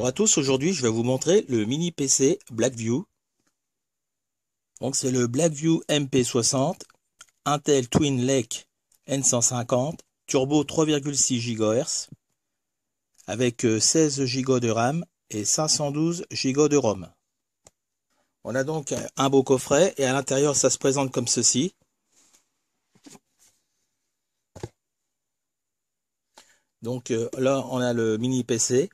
Bonjour à tous, aujourd'hui je vais vous montrer le mini PC Blackview. Donc c'est le Blackview MP60, Intel Twin Lake N150, turbo 3,6 GHz, avec 16 Go de RAM et 512 Go de ROM. On a donc un beau coffret et à l'intérieur ça se présente comme ceci. Donc là on a le mini PC.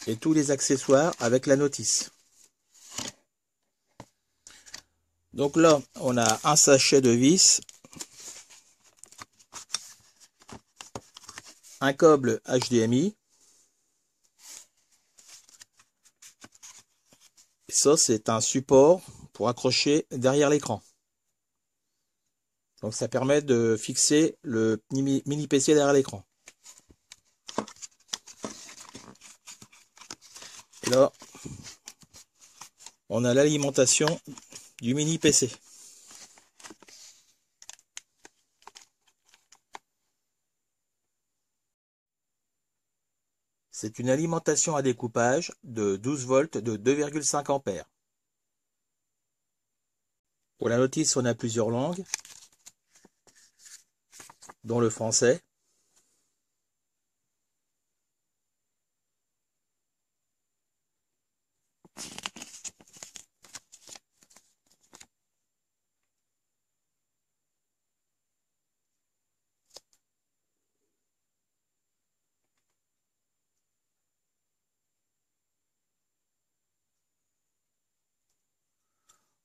Et tous les accessoires avec la notice. Donc là, on a un sachet de vis, un câble HDMI. Et ça, c'est un support pour accrocher derrière l'écran. Donc ça permet de fixer le mini PC derrière l'écran. Et là, on a l'alimentation du mini PC. C'est une alimentation à découpage de 12 volts de 2,5 ampères. Pour la notice, on a plusieurs langues, dont le français.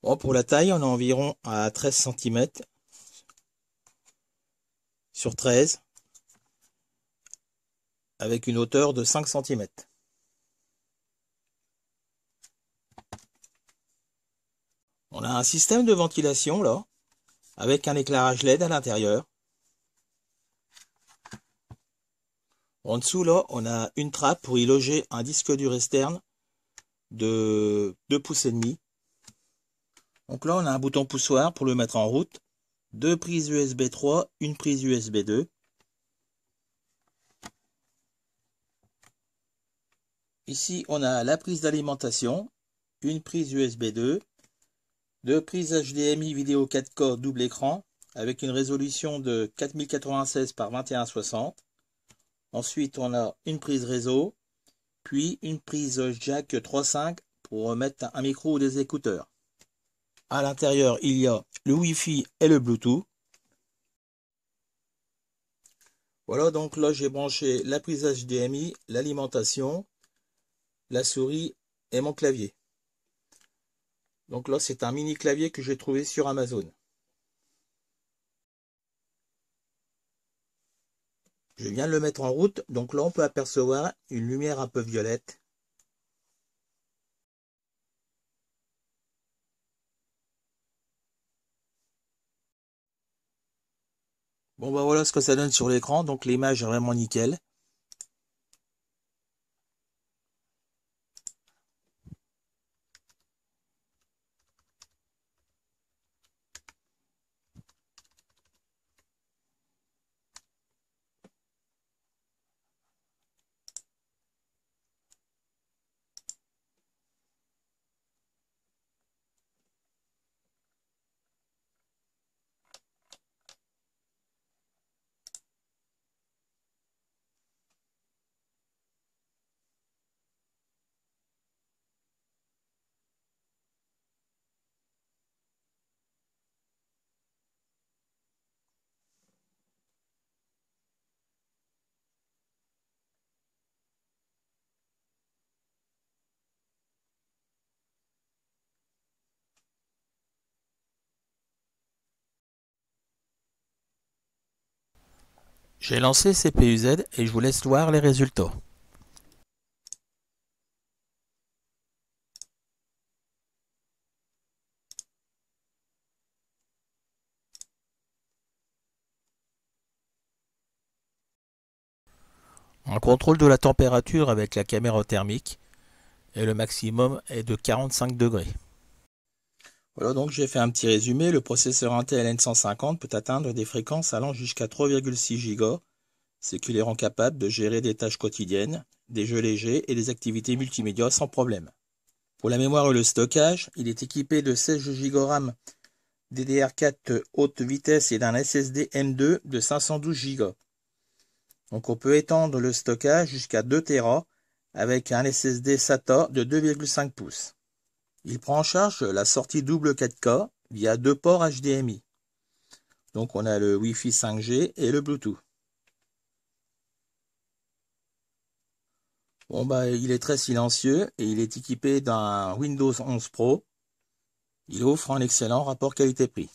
Bon, pour la taille, on est environ à 13 cm sur 13, avec une hauteur de 5 cm. On a un système de ventilation là, avec un éclairage LED à l'intérieur. En dessous là, on a une trappe pour y loger un disque dur externe de 2,5 pouces. Donc là, on a un bouton poussoir pour le mettre en route, deux prises USB 3, une prise USB 2. Ici, on a la prise d'alimentation, une prise USB 2, deux prises HDMI vidéo 4K double écran avec une résolution de 4096 par 2160. Ensuite, on a une prise réseau, puis une prise jack 3.5 pour mettre un micro ou des écouteurs. À l'intérieur, il y a le Wi-Fi et le Bluetooth. Voilà, donc là, j'ai branché la prise HDMI, l'alimentation, la souris et mon clavier. Donc là, c'est un mini clavier que j'ai trouvé sur Amazon. Je viens de le mettre en route, donc là, on peut apercevoir une lumière un peu violette. Bon, bah voilà ce que ça donne sur l'écran, donc l'image est vraiment nickel. J'ai lancé CPU-Z et je vous laisse voir les résultats. On contrôle de la température avec la caméra thermique et le maximum est de 45 degrés. Voilà, donc j'ai fait un petit résumé. Le processeur Intel N150 peut atteindre des fréquences allant jusqu'à 3,6 GHz, ce qui les rend capables de gérer des tâches quotidiennes, des jeux légers et des activités multimédia sans problème. Pour la mémoire et le stockage, il est équipé de 16 Go RAM DDR4 haute vitesse et d'un SSD M2 de 512 Go. Donc on peut étendre le stockage jusqu'à 2 Tera avec un SSD SATA de 2,5 pouces. Il prend en charge la sortie double 4K via 2 ports HDMI. Donc on a le Wi-Fi 5G et le Bluetooth. Bon bah il est très silencieux et il est équipé d'un Windows 11 Pro. Il offre un excellent rapport qualité-prix.